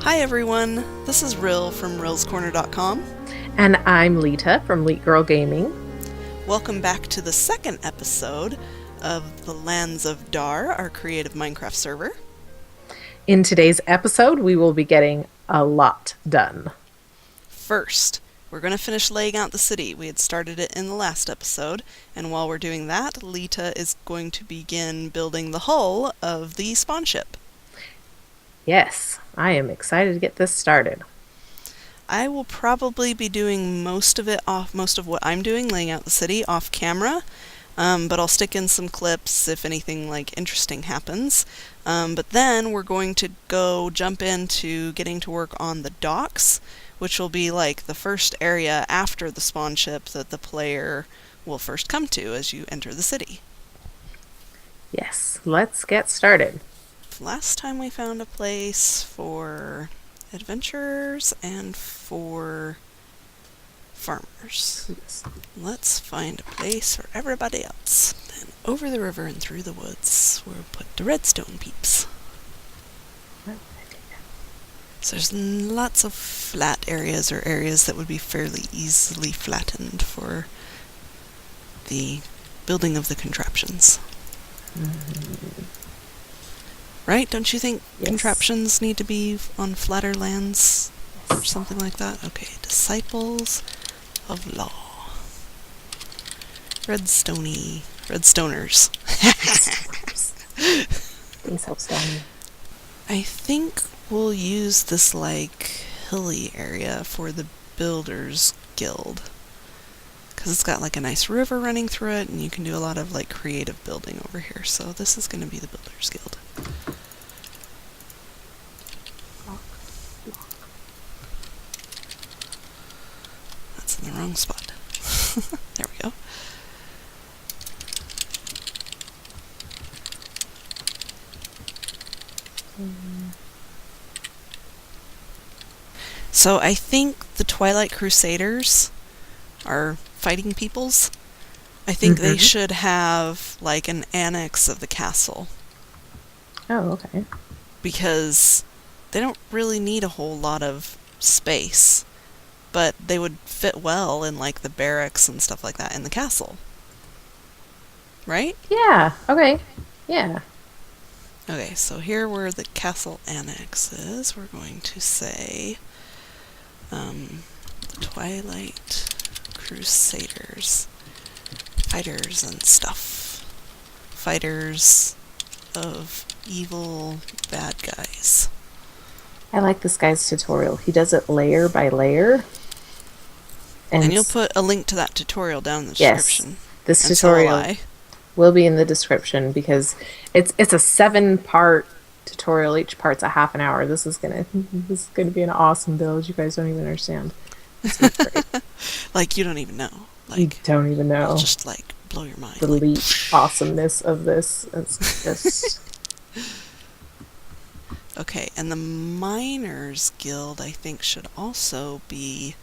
Hi everyone, this is Rill from rillscorner.com. And I'm Leetah from Leet Girl Gaming. Welcome back to the second episode of the Lands of Dahr, our creative Minecraft server. In today's episode, we will be getting a lot done. First, we're going to finish laying out the city. We had started it in the last episode, and while we're doing that, Leetah is going to begin building the hull of the spawn ship. Yes, I am excited to get this started. I will probably be doing most of what I'm doing, laying out the city, off camera. But I'll stick in some clips if anything like interesting happens. But then we're going to go jump into getting to work on the docks, which will be like the first area after the spawn ship that the player will first come to as you enter the city. Yes, let's get started. Last time we found a place for adventurers and for farmers. Yes. Let's find a place for everybody else. Then over the river and through the woods, we'll put the redstone peeps. So there's lots of flat areas or areas that would be fairly easily flattened for the building of the contraptions. Mm-hmm. Right? Don't you think Yes. contraptions need to be on flatter lands or something like that? Okay, disciples of law. Redstoners. Things help stone. I think we'll use this like hilly area for the Builders Guild, because it's got like a nice river running through it and you can do a lot of like creative building over here. So this is going to be the Builders Guild. That's in the wrong spot. There we go. So I think the Twilight Crusaders are fighting peoples. I think they should have like an annex of the castle, Oh, okay. because they don't really need a whole lot of space, but they would fit well in like the barracks and stuff like that in the castle. Right? Yeah, okay. Yeah. Okay, so here where the castle annex is, we're going to say Twilight Crusaders. Fighters and stuff. Fighters of evil bad guys. I like this guy's tutorial. He does it layer by layer. And you'll put a link to that tutorial down in the yes, description. this And so will tutorial I. will be in the description because it's a 7-part tutorial. Each part's a half an hour. This is gonna be an awesome build. You guys don't even understand. Like, you don't even know. You Like, don't even know it'll just like blow your mind. the Like, leap awesomeness of this. It's just okay, and the Miners Guild, I think, should also be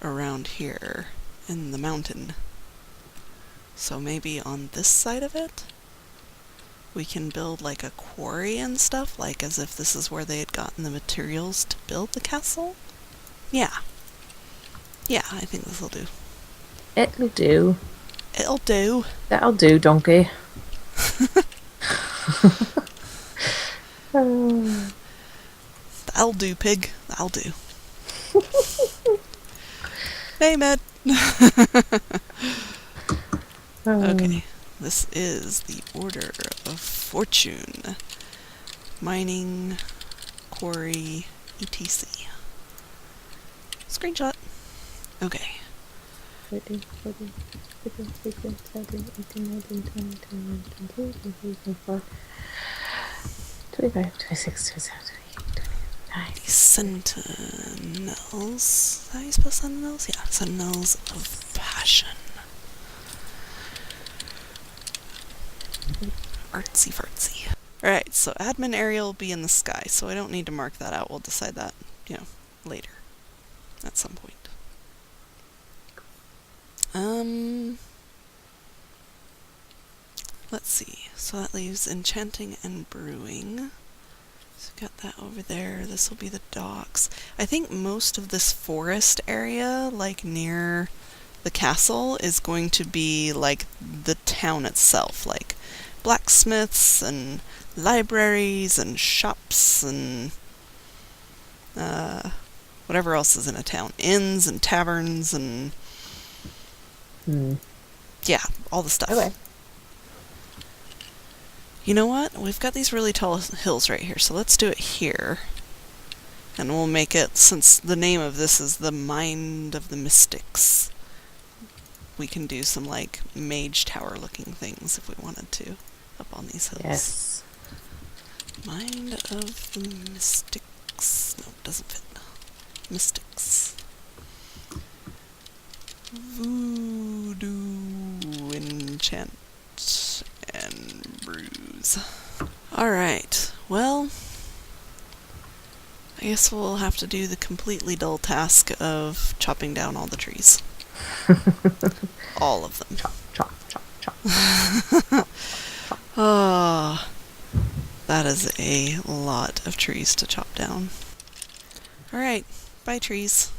around here in the mountain. So maybe on this side of it, we can build like a quarry and stuff, like as if this is where they had gotten the materials to build the castle. Yeah. Yeah, I think this'll do. it'll do. It'll do. That'll do, donkey. That'll do, pig. That'll do. Hey, Med. Okay, this is the Order of Fortune. Mining, quarry, etc. Screenshot. Okay. 13, 14, 15, 16, 17, 18, 19, 20, 21, 22, 23, 24, 25, 26, 27, 28, 29. Sentinels. How do you spell sentinels? Yeah, sentinels of passion. Artsy fartsy. Alright, so admin area will be in the sky, so I don't need to mark that out. We'll decide that, later. At some point. Let's see. So that leaves enchanting and brewing. So got that over there. This will be the docks. I think most of this forest area, like near the castle, is going to be like the town itself, like blacksmiths and libraries and shops and whatever else is in a town. Inns and taverns and Hmm. yeah, all the stuff. Okay. You know what? We've got these really tall hills right here, so let's do it here. And we'll make it, since the name of this is the Mind of the Mystics, we can do some like mage tower looking things if we wanted to up on these hills. Yes. Mind of the Mystics. No, it doesn't fit. Mystics. Voodoo enchant and bruise. Alright, well, I guess we'll have to do the completely dull task of chopping down all the trees. All of them. Chop, chop, chop, chop. Ah, that is a lot of trees to chop down. Alright, bye trees.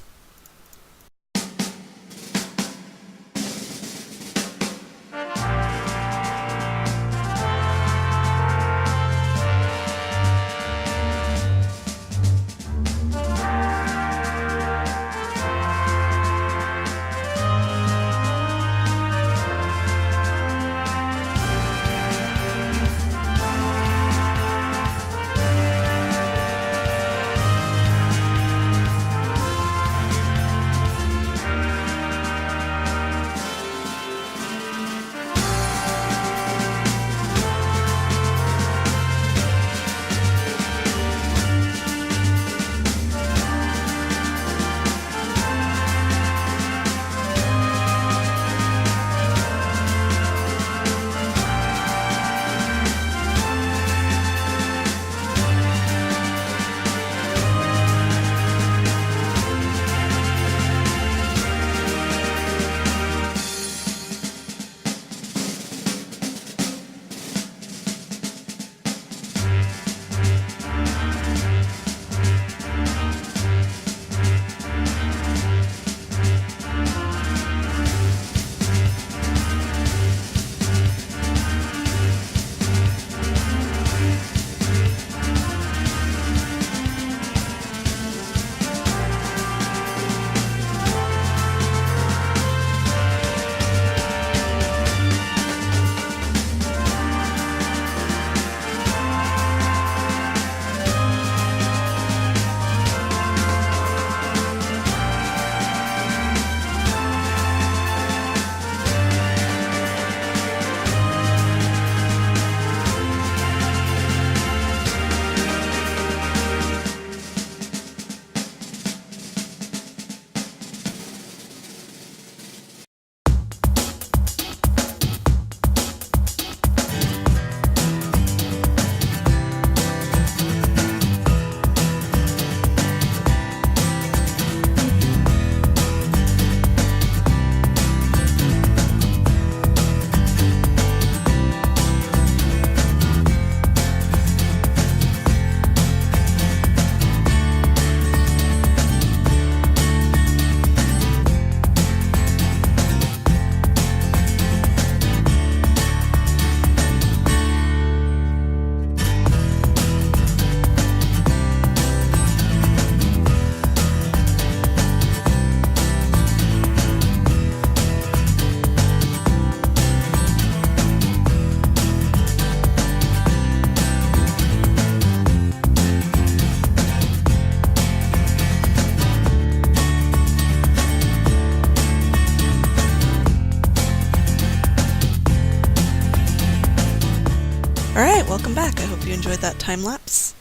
Alright, welcome back. I hope you enjoyed that time lapse.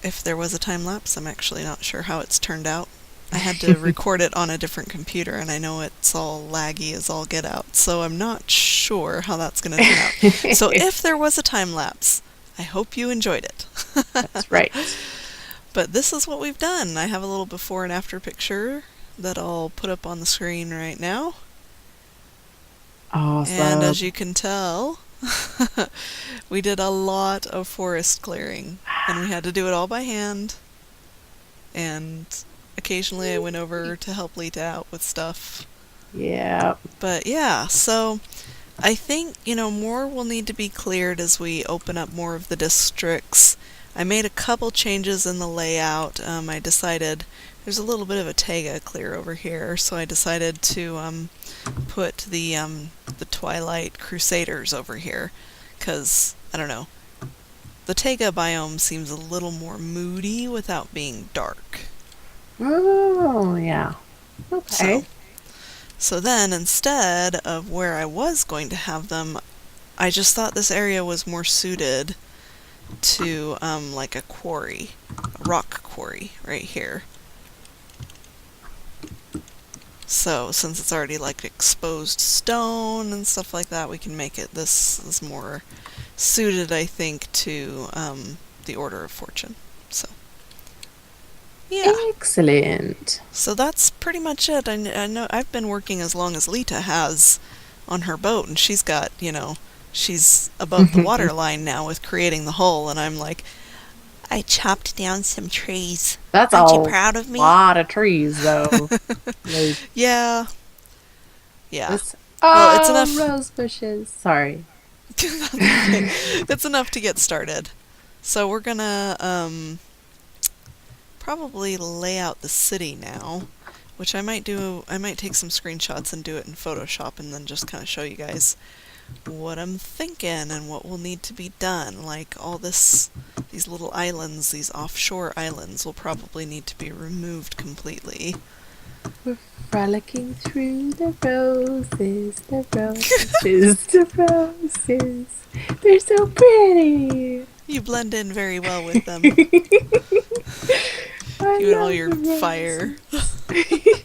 If there was a time lapse, I'm actually not sure how it's turned out. I had to record it on a different computer, and I know it's all laggy as all get out, so I'm not sure how that's going to turn out. So if there was a time lapse, I hope you enjoyed it. That's right. But this is what we've done. I have a little before and after picture that I'll put up on the screen right now. Awesome. And as you can tell, We did a lot of forest clearing, and we had to do it all by hand. And occasionally I went over to help Leetah out with stuff. Yeah. But yeah, so I think, more will need to be cleared as we open up more of the districts. I made a couple changes in the layout. I decided there's a little bit of a taiga clear over here, so I decided to put the Twilight Crusaders over here, because, I don't know, the taiga biome seems a little more moody without being dark. Oh, yeah. So, Okay. so then instead of where I was going to have them, I just thought this area was more suited to like a quarry, a rock quarry right here. So since it's already like exposed stone and stuff like that, we can make it this is more suited, I think, to the Order of Fortune. So yeah. Excellent. So that's pretty much it. I know I've been working as long as Leetah has on her boat, and she's got, she's above the water line now with creating the hull, and I'm like, I chopped down some trees. That's Aren't you a proud of me? lot of trees, though. Like, Yeah. Yeah. this. Well, it's Oh, enough. rose bushes. Sorry. It's enough to get started. So we're gonna probably lay out the city now, which I might do. I might take some screenshots and do it in Photoshop, and then just kind of show you guys what I'm thinking and what will need to be done. Like all these little islands, these offshore islands, will probably need to be removed completely. We're frolicking through the roses, the roses, the roses. They're so pretty. You blend in very well with them. I You and all love your the fire. roses.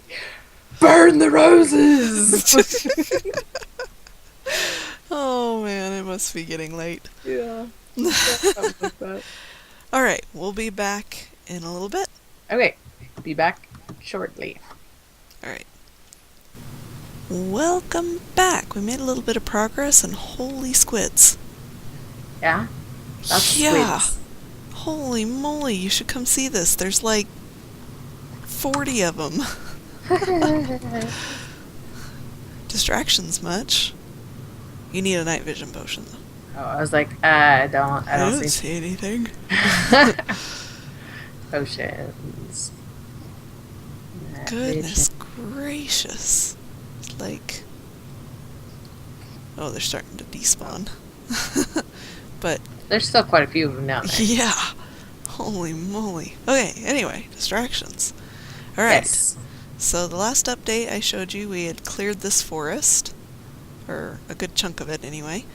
Burn the roses. Oh man, it must be getting late. Yeah. Something like that. Alright, we'll be back in a little bit. Okay, be back shortly. Alright. Welcome back. We made a little bit of progress, and holy squids. Yeah? That's Yeah. squids. Holy moly, you should come see this. There's like 40 of them. Distractions much? You need a night vision potion though. Oh, I was like, I don't see anything. potions. Goodness gracious. It's like... Oh, they're starting to despawn. But... There's still quite a few of them down there. Yeah. Holy moly. Okay, anyway, distractions. Alright. Yes. So the last update I showed you, we had cleared this forest. Or a good chunk of it anyway.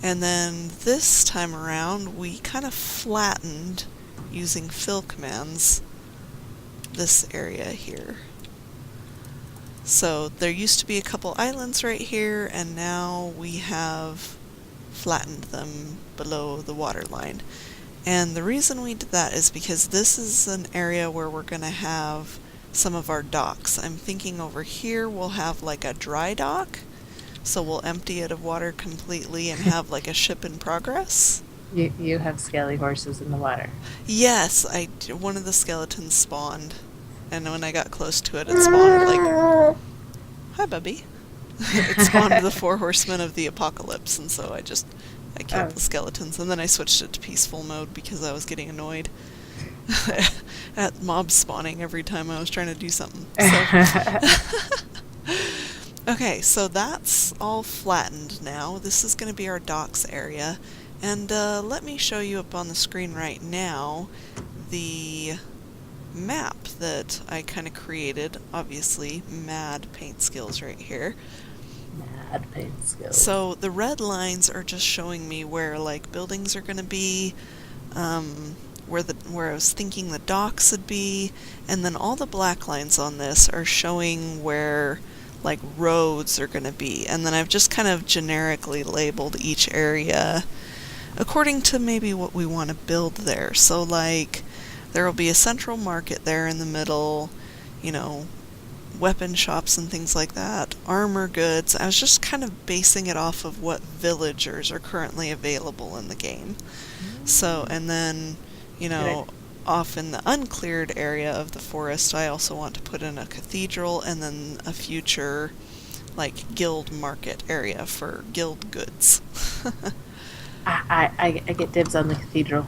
And then this time around, we kind of flattened, using fill commands, this area here. So there used to be a couple islands right here, and now we have flattened them below the water line. And the reason we did that is because this is an area where we're going to have some of our docks. I'm thinking over here we'll have like a dry dock, so we'll empty it of water completely and have like a ship in progress. You have scaly horses in the water. Yes, one of the skeletons spawned, and when I got close to it, it spawned like, hi Bubby. It spawned the 4 horsemen of the apocalypse, and so I killed the skeletons, and then I switched it to peaceful mode because I was getting annoyed at mobs spawning every time I was trying to do something. So. Okay, so that's all flattened now. This is going to be our docks area. And let me show you up on the screen right now the map that I kind of created. Obviously, mad paint skills right here. Mad paint skills. So the red lines are just showing me where like buildings are going to be, where I was thinking the docks would be, and then all the black lines on this are showing where like roads are going to be, and then I've just kind of generically labeled each area according to maybe what we want to build there. So like there will be a central market there in the middle, weapon shops and things like that, armor goods. I was just kind of basing it off of what villagers are currently available in the game. So, and then, you Good idea. know, off in the uncleared area of the forest, I also want to put in a cathedral and then a future, like, guild market area for guild goods. I get dibs on the cathedral.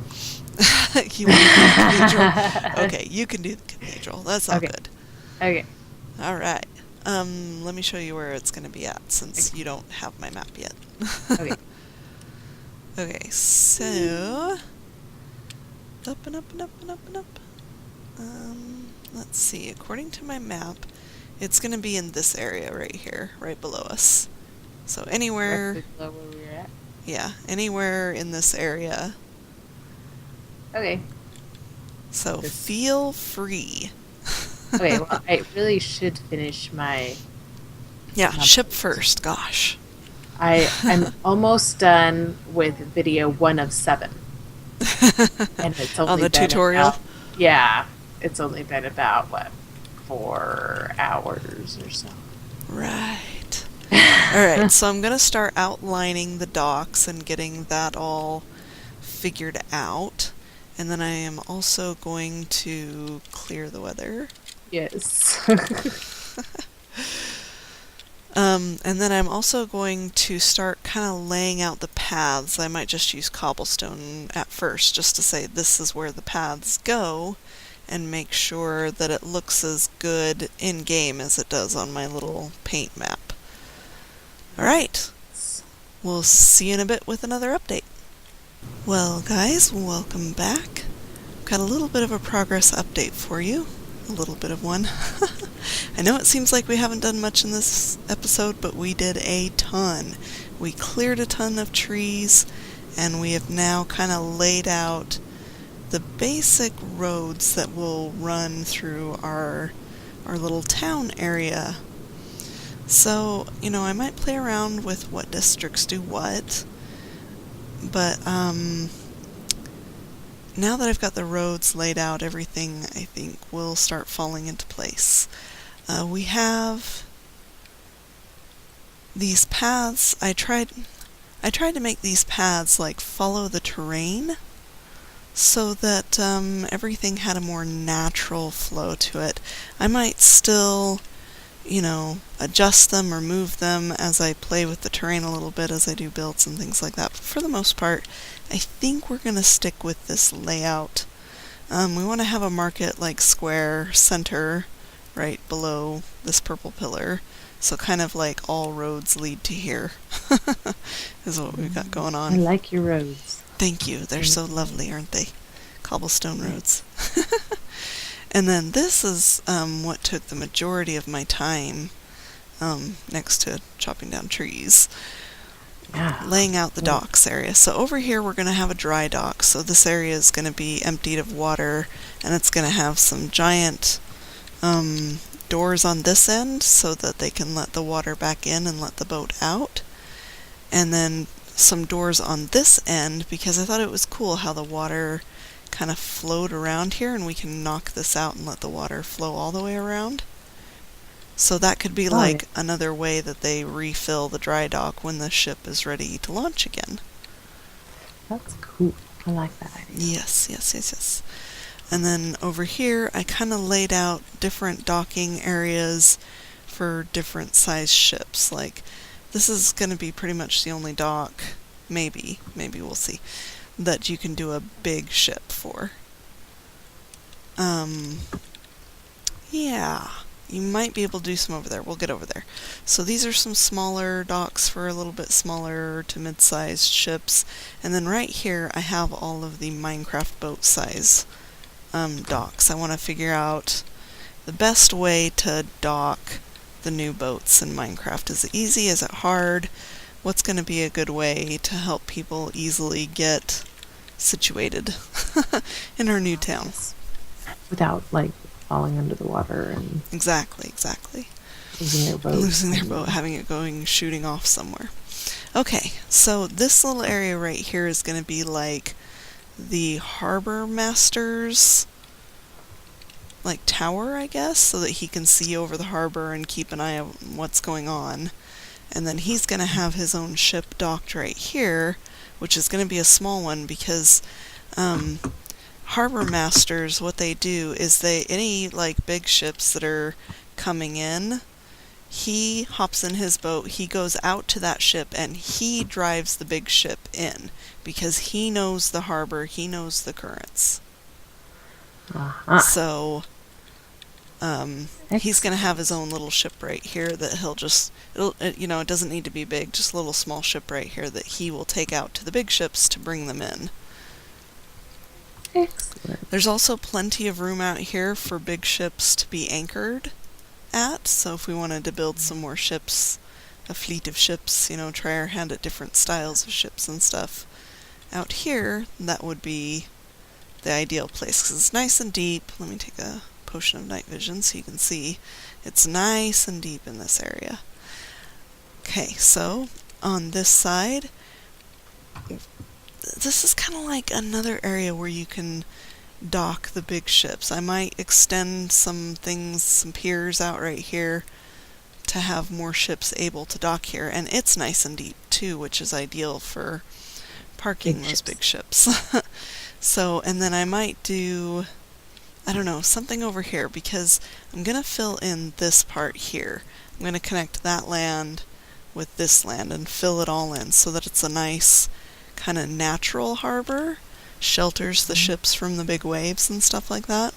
You want to do the cathedral? Okay, you can do the cathedral. That's all Okay. good. Okay. All right. Let me show you where it's going to be at since Okay. you don't have my map yet. Okay. Okay, so up and up and up and up and up. Let's see. According to my map, it's going to be in this area right here, right below us. So anywhere, Directly below where we were at. yeah, anywhere in this area. Okay. So This- feel free. Okay, well, I really should finish my. Yeah, Map. ship first. Gosh. I'm almost done with video 1 of 7, and it's only On the been tutorial? yeah, it's only been about what, 4 hours or so. Right. Alright, so I'm going to start outlining the docks and getting that all figured out. And then I am also going to clear the weather. Yes. And then I'm also going to start kind of laying out the paths. I might just use cobblestone at first just to say this is where the paths go and make sure that it looks as good in-game as it does on my little paint map. Alright, we'll see you in a bit with another update. Well guys, welcome back. I've got a little bit of a progress update for you. A little bit of one. I know it seems like we haven't done much in this episode, but we did a ton. We cleared a ton of trees, and we have now kind of laid out the basic roads that will run through our little town area. So, you know, I might play around with what districts do what, but now that I've got the roads laid out, everything I think will start falling into place. We have these paths. I tried to make these paths like follow the terrain so that everything had a more natural flow to it. I might still, you know, adjust them or move them as I play with the terrain a little bit as I do builds and things like that. But for the most part, I think we're going to stick with this layout. We want to have a market like square center right below this purple pillar. So kind of like all roads lead to here is what we've got going I on. like your roads. Thank you. They're so lovely, aren't they? Cobblestone roads. And then this is what took the majority of my time next to chopping down trees. Yeah. Laying out the docks area. So over here we're going to have a dry dock. So this area is going to be emptied of water, and it's going to have some giant doors on this end so that they can let the water back in and let the boat out. And then some doors on this end because I thought it was cool how the water kind of flowed around here, and we can knock this out and let the water flow all the way around. So that could be like another way that they refill the dry dock when the ship is ready to launch again. That's cool. I like that idea. Yes, yes, yes, yes. And then over here, I kind of laid out different docking areas for different size ships. Like, this is going to be pretty much the only dock, maybe we'll see, that you can do a big ship for. Yeah. You might be able to do some over there. We'll get over there. So these are some smaller docks for a little bit smaller to mid-sized ships. And then right here I have all of the Minecraft boat size docks. I want to figure out the best way to dock the new boats in Minecraft. Is it easy? Is it hard? What's going to be a good way to help people easily get situated in our new town? Without like falling under the water and Exactly. losing their boat. Having it going, shooting off somewhere. Okay, so this little area right here is going to be like the harbor master's like tower, I guess, so that he can see over the harbor and keep an eye on what's going on. And then he's going to have his own ship docked right here, which is going to be a small one because harbor masters, what they do is any like big ships that are coming in, he hops in his boat, he goes out to that ship, and he drives the big ship in because he knows the harbor, he knows the currents. So he's going to have his own little ship right here that it doesn't need to be big, just a little small ship right here that he will take out to the big ships to bring them in. Excellent. There's also plenty of room out here for big ships to be anchored at, so if we wanted to build some more ships, a fleet of ships, try our hand at different styles of ships and stuff, out here, that would be the ideal place, because it's nice and deep. Let me take a potion of night vision so you can see. It's nice and deep in this area. Okay, so on this side, this is kind of like another area where you can dock the big ships. I might extend some piers out right here to have more ships able to dock here, and it's nice and deep too, which is ideal for parking those big ships. So, and then I might do, I don't know, something over here, because I'm going to fill in this part here. I'm going to connect that land with this land and fill it all in so that it's a nice kind of natural harbor, shelters the ships from the big waves and stuff like that.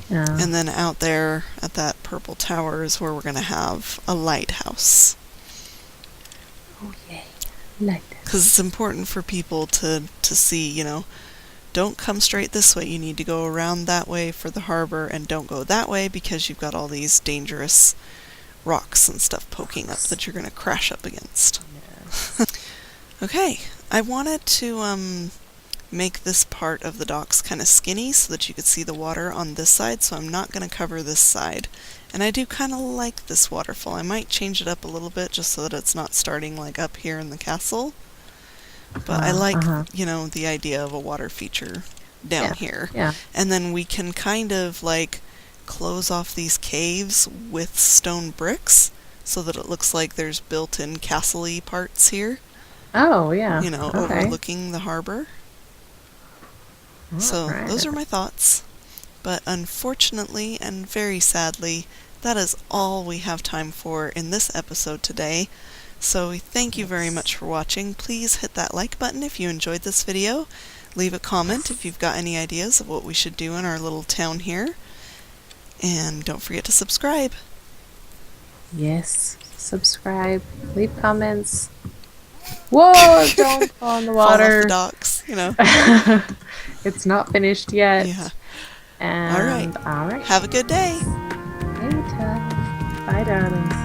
Yeah. And then out there at that purple tower is where we're going to have a lighthouse. Oh, yay. Lighthouse. Because it's important for people to see, don't come straight this way. You need to go around that way for the harbor, and don't go that way because you've got all these dangerous rocks and stuff poking up that you're going to crash up against. Yeah. Okay, I wanted to make this part of the docks kind of skinny so that you could see the water on this side, so I'm not going to cover this side. And I do kind of like this waterfall. I might change it up a little bit just so that it's not starting like up here in the castle. But I like, the idea of a water feature down here. Yeah. And then we can kind of like close off these caves with stone bricks so that it looks like there's built-in castle-y parts here. Oh, yeah. Overlooking the harbor. So those are my thoughts. But unfortunately and very sadly, that is all we have time for in this episode today. So thank you very much for watching. Please hit that like button if you enjoyed this video. Leave a comment if you've got any ideas of what we should do in our little town here. And don't forget to subscribe. Yes, subscribe, leave comments. Whoa, don't fall in the water. Fall off the docks, It's not finished yet. Yeah. And, all right. Have a good day. Leetah. Bye, darlings.